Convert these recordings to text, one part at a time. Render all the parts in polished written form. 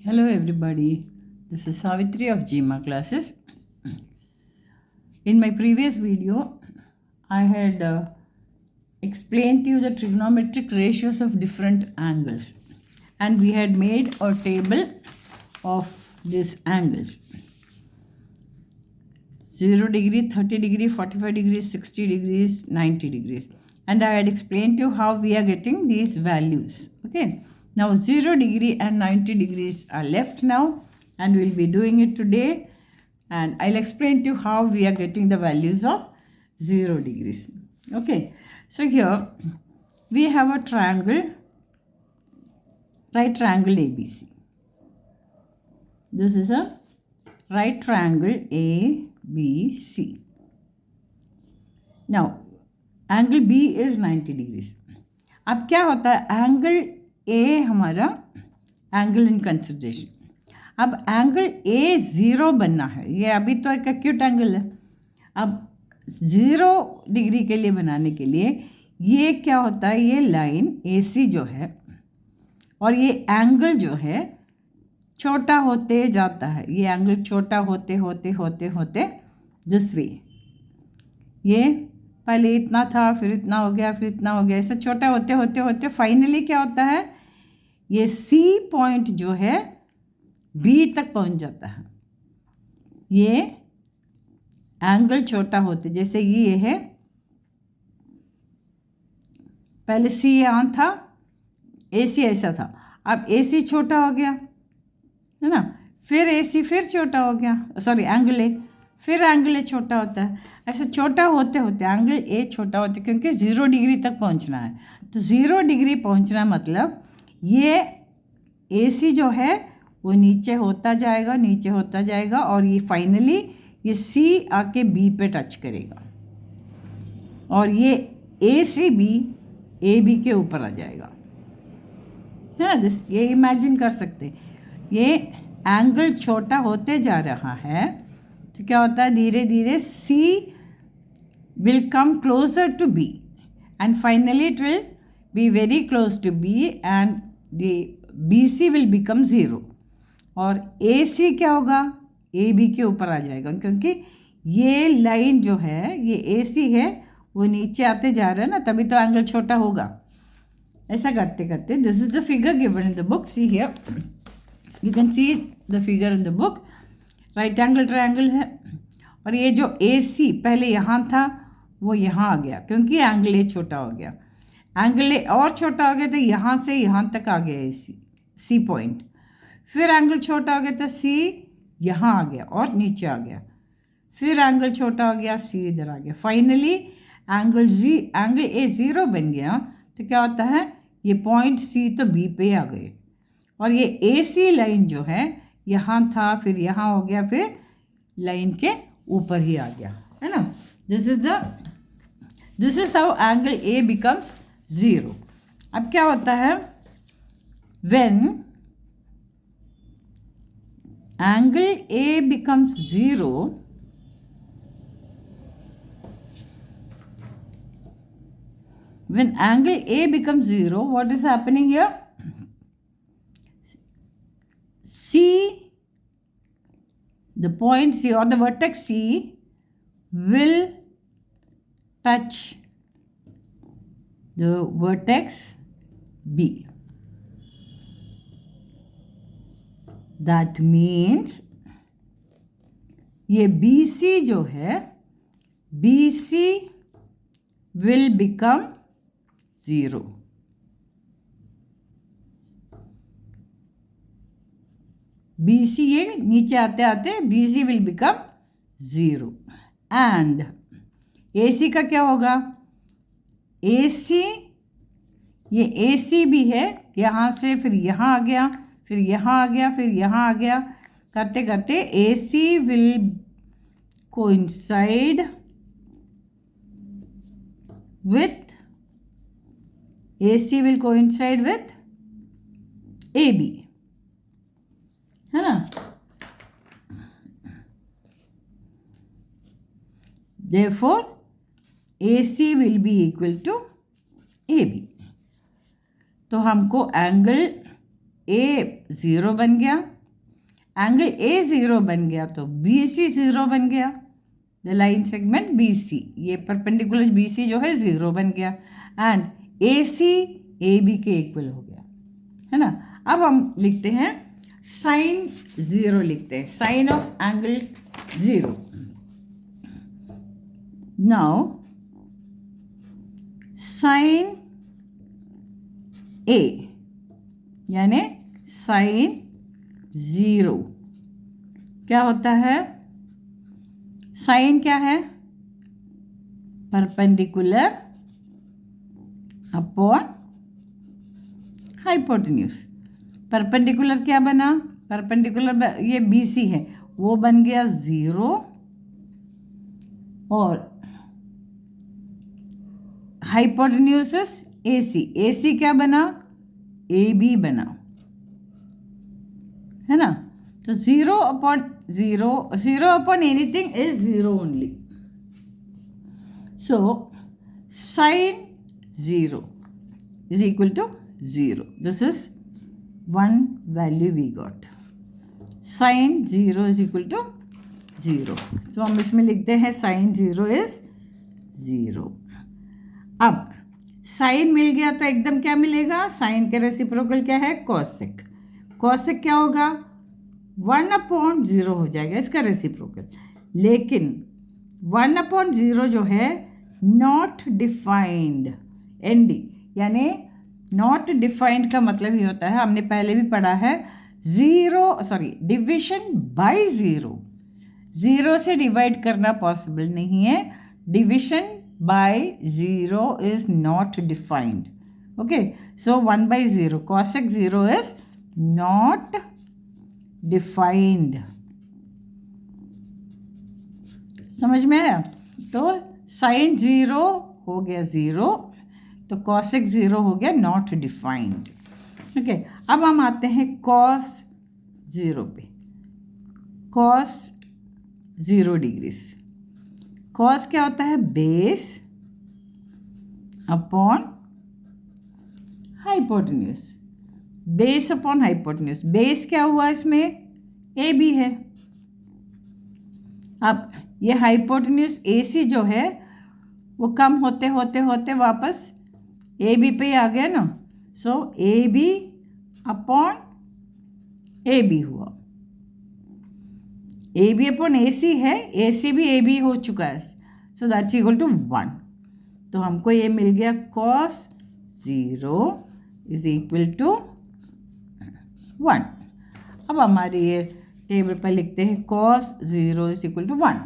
Hello everybody, this is Savitri of GMA classes. In my previous video, I had explained to you the trigonometric ratios of different angles, and we had made a table of these angles: 0 degree, 30 degree, 45 degrees, 60 degrees, 90 degrees, and I had explained to you how we are getting these values. Okay, now 0 degree and 90 degrees are left now, and we'll be doing it today, and I'll explain to you how we are getting the values of 0 degrees. Okay, so here we have a triangle, right triangle ABC. This is a right triangle ABC. Now angle B is 90 degrees. अब क्या होता है, angle A हमारा angle in consideration. अब angle A 0 बनना है, ये अभी तो एक एक्यूट एंगल है. अब 0 डिग्री के लिए बनाने के लिए ये क्या होता है, ये लाइन AC जो है और ये एंगल जो है छोटा होते जाता है. ये एंगल छोटा होते होते होते होते दिस वे, ये पहले इतना था, फिर इतना हो गया, फिर इतना हो गया, ऐसे छोटा होते होते होते फाइनली क्या होता है, ये C पॉइंट जो है B तक पहुंच जाता है. ये एंगल छोटा होते, जैसे ये है, पहले C यहाँ था, AC ऐसा था, अब AC छोटा हो गया है ना, फिर AC फिर छोटा हो गया, सॉरी एंगल A, फिर एंगल A छोटा होता है. ऐसे छोटा होते होते एंगल A छोटा होता है, क्योंकि 0 डिग्री तक पहुंचना है. तो 0 डिग्री पहुंचना मतलब ये AC जो है वो नीचे होता जाएगा, नीचे होता जाएगा, और ये फाइनली ये C आके B पे टच करेगा, और ये ACB AB के ऊपर आ जाएगा. है ना, ये इमेजिन कर सकते. ये एंगल छोटा होते जा रहा है तो क्या होता है, धीरे धीरे C will come closer to B and finally it will be very close to B and the BC will become 0 और AC क्या होगा, AB के ऊपर आ जाएगा, क्योंकि ये लाइन जो है ये AC है, वो नीचे आते जा रहा है ना, तभी तो एंगल छोटा होगा. ऐसा करते करते this is the figure given in the book. See here, you can see the figure in the book. Right angle triangle है, और ये जो AC पहले यहाँ था वो यहाँ आ गया, क्योंकि एंगल A छोटा हो गया. एंगल A और छोटा हो गया तो यहाँ से यहाँ तक आ गया C पॉइंट. फिर एंगल छोटा हो गया तो C यहाँ आ गया और नीचे आ गया. फिर एंगल छोटा हो गया, C इधर आ गया. फाइनली एंगल A 0 बन गया. तो क्या होता है, ये पॉइंट C तो B पे आ गए, और ये AC लाइन जो है यहाँ था, फिर यहाँ हो गया, फिर लाइन के ऊपर ही आ गया, है ना. This is how angle A becomes 0. अब क्या होता है, when angle A becomes 0, when angle A becomes 0, what is happening here? C, the point C or the vertex C will touch the vertex B. That means ये BC जो है, BC will become 0. BC ये नीचे आते आते BC will become 0. And AC का क्या होगा, AC, ये AC भी है, यहाँ से फिर यहाँ आ गया, फिर यहाँ आ गया, फिर यहाँ आ गया, करते करते AC will coincide with AB, है ना. Therefore AC will be equal to AB. तो हमको एंगल A 0 बन गया, एंगल ए ज़ीरो बन गया तो बी सी ज़ीरो बन गया, the line segment B C, ये परपेंडिकुलर बी सी जो है ज़ीरो बन गया, and A C A B के इक्वल हो गया, है ना। अब हम लिखते हैं साइन ज़ीरो, लिखते हैं sine of angle zero. Now sine A यानी साइन ज़ीरो क्या होता है? साइन क्या है? Perpendicular upon hypotenuse. परपेंडिकुलर क्या बना? परपेंडिकुलर ये बी सी है, वो बन गया ज़ीरो, और hypotenuse A C, A C क्या बना? ए बी बना, है ना। तो zero upon zero, zero upon anything is zero only. So sine zero is equal to zero, this is one value we got, sin 0 is equal to 0। तो हम इसमें लिखते हैं sin 0 is 0। अब साइन मिल गया तो एकदम क्या मिलेगा? साइन के रेसिप्रोकल क्या है? कॉसेक। कॉसेक क्या होगा? 1/0 हो जाएगा इसका रेसिप्रोकल, लेकिन 1/0 जो है नॉट डिफाइंड, एन डी, यानी नॉट डिफाइंड का मतलब ये होता है, हमने पहले भी पढ़ा है, डिविजन बाय ज़ीरो, ज़ीरो से डिवाइड करना पॉसिबल नहीं है, division by zero is not defined. Okay, so 1/0 cosec 0 is not defined. समझ में आया? तो साइन 0 हो गया 0, तो कॉसेक 0 हो गया नॉट डिफाइंड। ओके, अब हम आते हैं कॉस 0 पे। Cos 0 degrees. कॉस क्या होता है? Base upon hypotenuse, base upon hypotenuse. Base क्या हुआ इसमें? ए बी है। अब ये हाइपोटेन्यूज ए सी जो है वो कम होते होते होते वापस ए बी पे आ गया ना, so A B upon A B हुआ, ए बी अपॉन ए सी है, ए सी भी ए बी हो चुका है, सो दैट्स इक्वल टू 1। तो हमको ये मिल गया कॉस 0 इज इक्वल टू 1। अब हमारे ये टेबल पर लिखते हैं कॉस 0 इज इक्वल टू 1।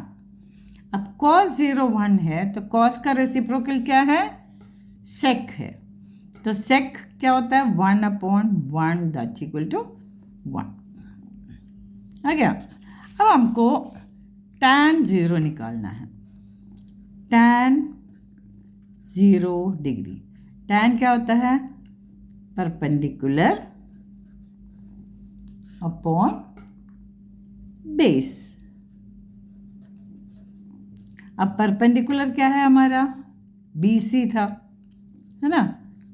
अब कॉस 0 1 है तो कॉस का रेसिप्रोकल क्या है? सेक है, तो सेक क्या होता है? 1/1 दैट्स इक्वल टू 1। आ गया। अब हमको tan 0 निकालना है। tan 0 डिग्री, tan क्या होता है? Perpendicular upon base. अब परपेंडिकुलर क्या है हमारा? बी सी था, है ना,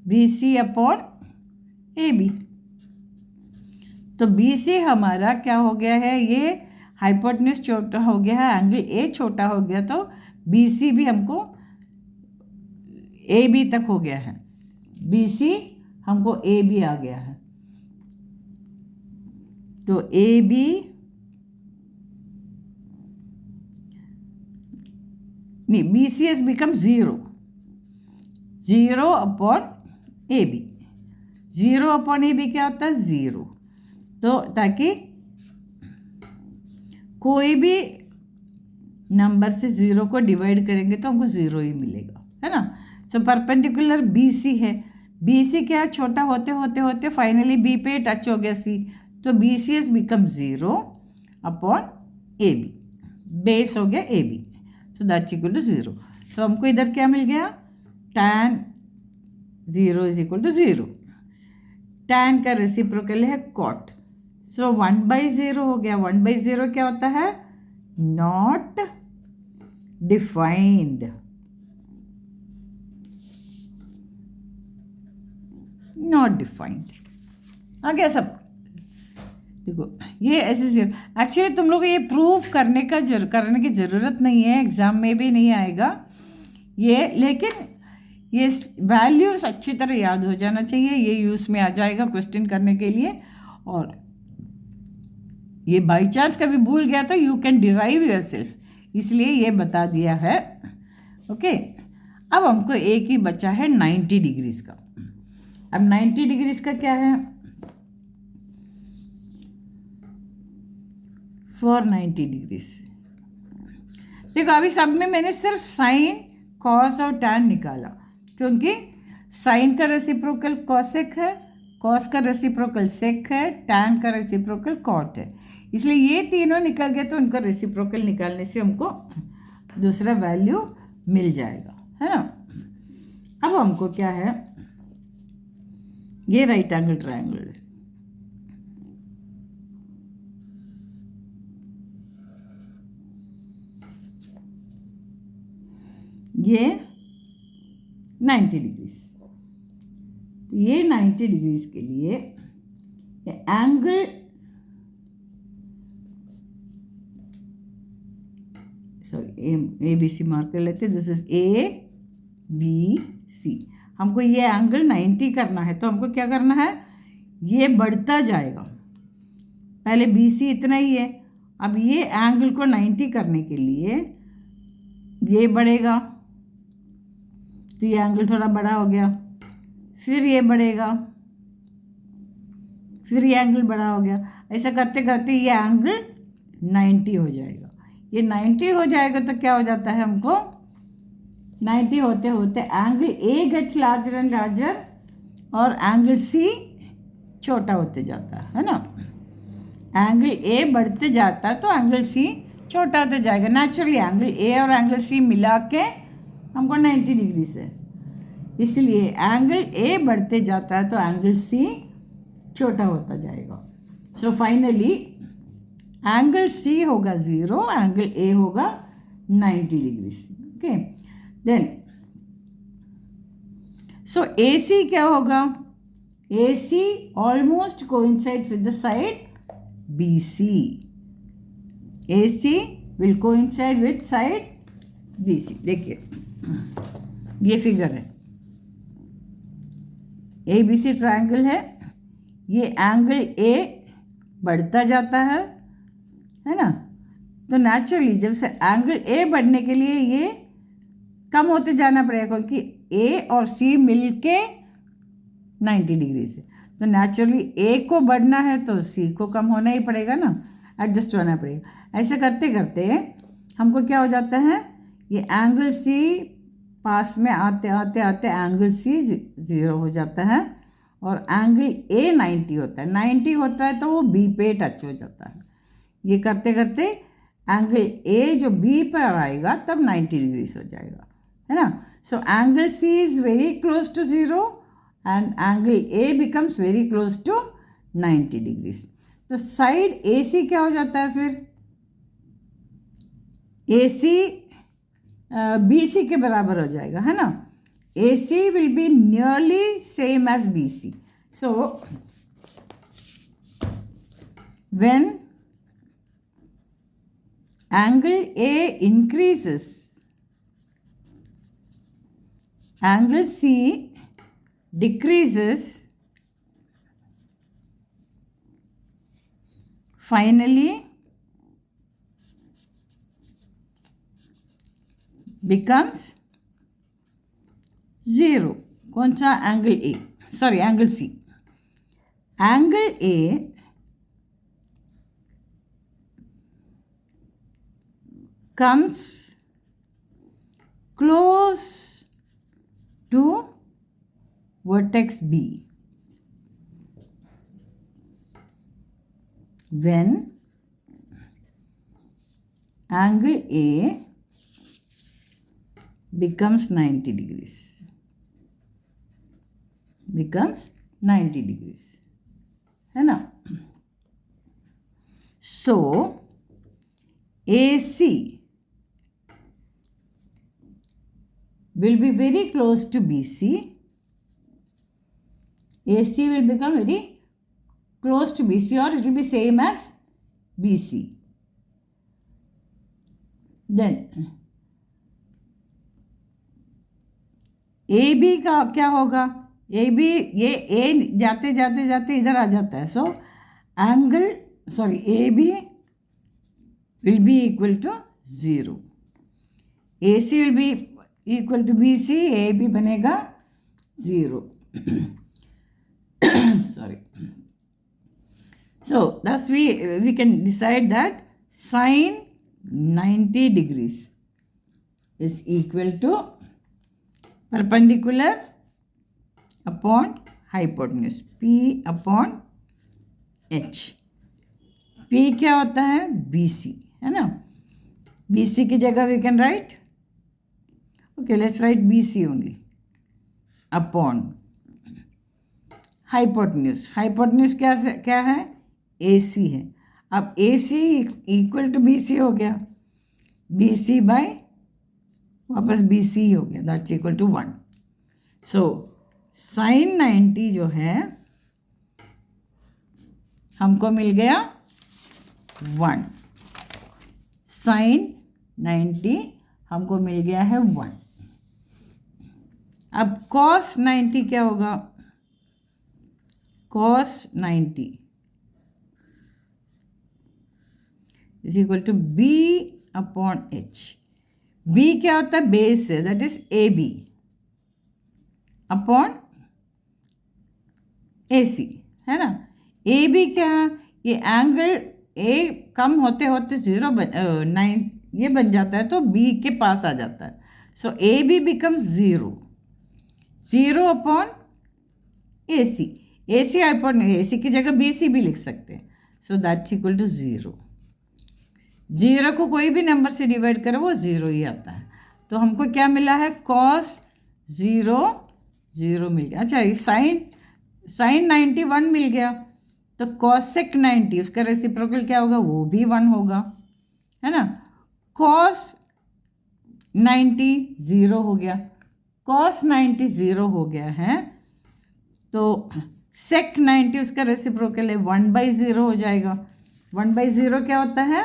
B C upon A B. तो बी सी हमारा क्या हो गया है? ये हाइपोटेन्यूज छोटा हो गया है, एंगल ए छोटा हो गया, तो बी सी भी हमको ए बी तक हो गया है, बी सी हमको ए बी आ गया है, तो ए बी नहीं, B C S become 0 upon A B. 0 upon A B क्या होता है? 0। तो ताकि कोई भी नंबर से 0 को डिवाइड करेंगे तो हमको 0 ही मिलेगा, है ना। सो परपेंडिकुलर बी सी है, बी सी क्या है? छोटा होते होते होते फाइनली बी पे टच हो गया सी, तो B C S become 0 upon A B, base हो गया A B, so that's equal to 0। तो हमको इधर क्या मिल गया? tan 0 is equal to 0। tan का रेसिप्रोकल है cot, सो 1/0 हो गया। 1/0 क्या होता है? Not defined, not defined. आ गया सब? देखो ये ऐसे एक्चुअली तुम लोग ये प्रूव करने की ज़रूरत नहीं है, एग्ज़ाम में भी नहीं आएगा ये, लेकिन ये वैल्यूज अच्छी तरह याद हो जाना चाहिए, ये यूज़ में आ जाएगा क्वेश्चन करने के लिए। और ये बाई चांस कभी भूल गया तो you can derive your self, इसलिए ये बता दिया है। ओके, अब हमको एक ही बचा है 90 डिग्रीज का। अब 90 डिग्रीज का क्या है, फॉर 90 डिग्रीज देखो अभी सब में मैंने सिर्फ साइन, कॉस और टैन निकाला, क्योंकि साइन का रेसिप्रोकल कॉसेक है, कॉस का रेसिप्रोकल सेक है, टैन का रेसिप्रोकल कॉट है, इसलिए ये तीनों निकल गए तो उनका रेसिप्रोकल निकालने से हमको दूसरा वैल्यू मिल जाएगा, है ना। अब हमको क्या है, ये राइट एंगल ट्रायंगल है, ये 90 डिग्रीज, ये 90 डिग्रीज के लिए angle, sorry A B C mark कर लेते हैं, this is A B C. हमको ये एंगल 90 करना है तो हमको क्या करना है, ये बढ़ता जाएगा, पहले बी सी इतना ही है, अब ये एंगल को 90 करने के लिए ये बढ़ेगा, तो ये एंगल थोड़ा बड़ा हो गया, फिर ये बढ़ेगा, फिर ये एंगल बड़ा हो गया, ऐसा करते करते ये एंगल 90 हो जाएगा। ये 90 हो जाएगा तो क्या हो जाता है, हमको 90 होते होते angle A gets larger and larger और एंगल सी छोटा होते जाता है ना। एंगल ए बढ़ते जाता है तो एंगल सी छोटा होते जाएगा, नेचुरली एंगल ए और एंगल सी मिला के हमको 90 डिग्री से, इसलिए एंगल ए बढ़ते जाता है तो एंगल सी छोटा होता जाएगा। सो फाइनली एंगल सी होगा 0, एंगल ए होगा 90 degree. Okay, then so A C क्या होगा, A C almost coincides with the side B C, A C will coincide with side B C. देखिए ये figure है, ए बी सी triangle है, ये angle A बढ़ता जाता है ना, तो नेचुरली जब से एंगल ए बढ़ने के लिए ये कम होते जाना पड़ेगा, क्योंकि ए और सी मिलके 90 डिग्री से, तो नेचुरली ए को बढ़ना है तो सी को कम होना ही पड़ेगा ना, एडजस्ट होना पड़ेगा। ऐसे करते करते हमको क्या हो जाता है, ये एंगल सी पास में आते आते आते एंगल सी 0 हो जाता है और एंगल ए 90 होता है, 90 होता है तो वो बी पे टच हो जाता है। ये करते करते एंगल ए जो बी पर आएगा तब 90 डिग्रीज हो जाएगा, है ना। So angle C is very close to 0 and angle A becomes very close to 90 degrees. तो साइड ए सी क्या हो जाता है फिर, ए सी बी सी के बराबर हो जाएगा, है ना। A C will be nearly same as B C. So when angle A increases, angle C decreases, finally becomes 0। कौन सा, angle A, sorry angle C, angle A comes close to vertex B when angle A becomes 90 degrees, becomes 90 degrees, है ना। So AC will be very close to BC, AC will become very close to BC or it will be same as BC. Then AB का क्या होगा? AB ये A जाते जाते जाते इधर आ जाता है, सो AB will be equal to 0. AC will be equal to BC, AB बनेगा 0. Sorry. So thus we can decide that sine 90 degrees is equal to perpendicular upon hypotenuse, P upon H. P क्या होता है? BC, है ना? BC की जगह we can write, okay, let's write BC only, upon hypotenuse. Hypotenuse क्या है? AC है. अब AC इक्वल टू BC हो गया, BC बाय वापस BC हो गया, that's equal to 1. So sine 90 जो है हमको मिल गया 1. साइन 90 हमको मिल गया है 1. अब cos 90 क्या होगा? cos 90 is equal to B upon H. B क्या होता है? बेस है, that is AB upon AC, है ना? AB क्या है? ये एंगल A कम होते होते 9 ये बन जाता है, तो B के पास आ जाता है. सो AB becomes 0 upon AC. AC upon AC की जगह BC भी लिख सकते हैं. सो दैट्स इक्वल टू 0. 0 को कोई भी नंबर से डिवाइड करो वो 0 ही आता है. तो हमको क्या मिला है? cos 0 मिल गया. अच्छा, साइन 91 मिल गया, तो cosec 90 उसका रेसिप्रोकल क्या होगा? वो भी 1 होगा, है ना? cos 90 0 हो गया, cos 90 0 हो गया है, तो sec 90 उसका रेसिप्रोकल है, 1/0 हो जाएगा. 1/0 क्या होता है?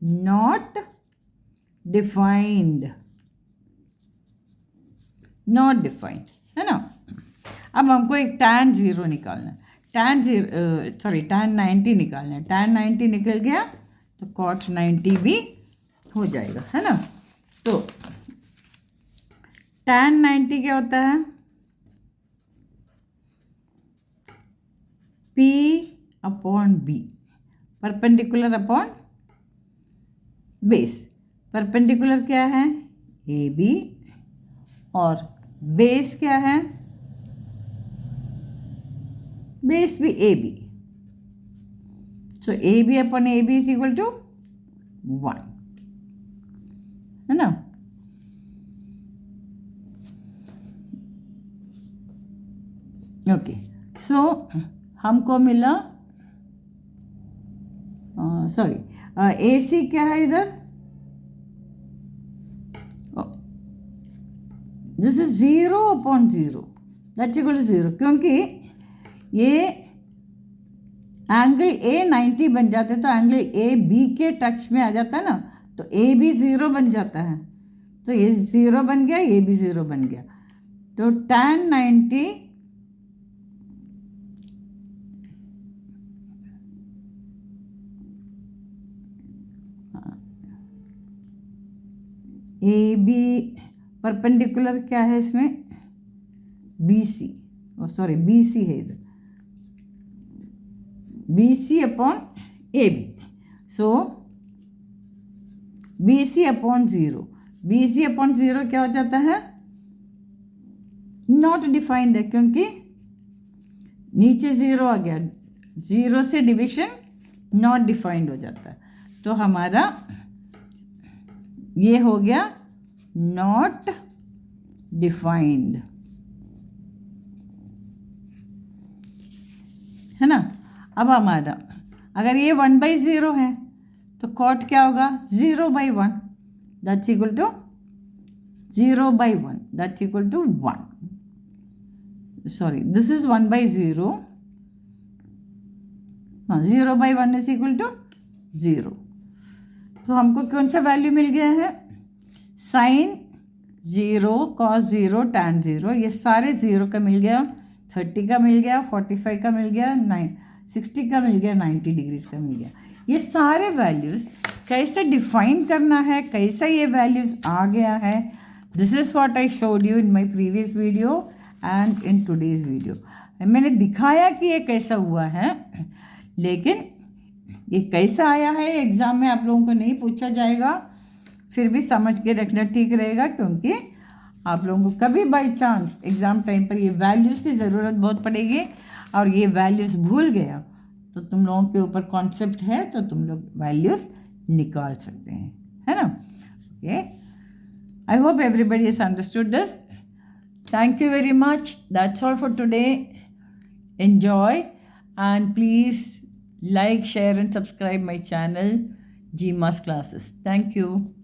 नॉट डिफाइंड, है ना? अब हमको एक tan 0 निकालना है, tan 90 निकालना है. tan 90 निकल गया तो cot 90 भी हो जाएगा, है ना? तो tan 90 क्या होता है? P upon B, perpendicular upon base. Perpendicular क्या है? AB, और बेस क्या है? बेस भी AB. So AB upon AB is equal to 1, है ना? ओके, सो हमको मिला, AC क्या है इधर? This is 0 upon 0, that's equal to 0. क्योंकि ये एंगल A 90 बन जाते हैं, तो एंगल A B के टच में आ जाता है ना, तो A भी 0 बन जाता है. तो ये 0 बन गया, ये भी 0 बन गया. तो tan 90 AB परपेंडिकुलर क्या है इसमें? BC, BC है इधर, BC अपॉन AB. सो BC अपॉन 0, BC अपॉन 0 क्या हो जाता है? नॉट डिफाइंड है, क्योंकि नीचे 0 आ गया, 0 से डिविजन नॉट डिफाइंड हो जाता है. तो हमारा ये हो गया नॉट डिफाइंड, है ना? अब हमारा अगर ये 1/0 है तो कॉट क्या होगा? 0/1, that's equal to 0/1, that's equal to 1. This is 1/0, हाँ 0/1 इज इक्वल टू 0। तो हमको कौन सा वैल्यू मिल गया है, साइन 0, cos 0, tan 0, ये सारे 0 का मिल गया, 30 का मिल गया, 45 का मिल गया, 60 का मिल गया, 90 डिग्रीज का मिल गया। ये सारे वैल्यूज़ कैसे डिफाइन करना है, कैसा ये वैल्यूज़ आ गया है, this is what I showed you in my previous video and in today's video. मैंने दिखाया कि ये कैसा हुआ है, लेकिन ये कैसा आया है एग्ज़ाम में आप लोगों को नहीं पूछा जाएगा, फिर भी समझ के रखना ठीक रहेगा, क्योंकि आप लोगों को कभी बाई चांस एग्ज़ाम टाइम पर ये वैल्यूज़ की ज़रूरत बहुत पड़ेगी और ये वैल्यूज़ भूल गया तो तुम लोगों के ऊपर कॉन्सेप्ट है तो तुम लोग वैल्यूज़ निकाल सकते हैं, है ना। Okay, I hope everybody has understood this. Thank you very much, that's all for today. Enjoy and please like, share and subscribe my channel GMAS classes. Thank you.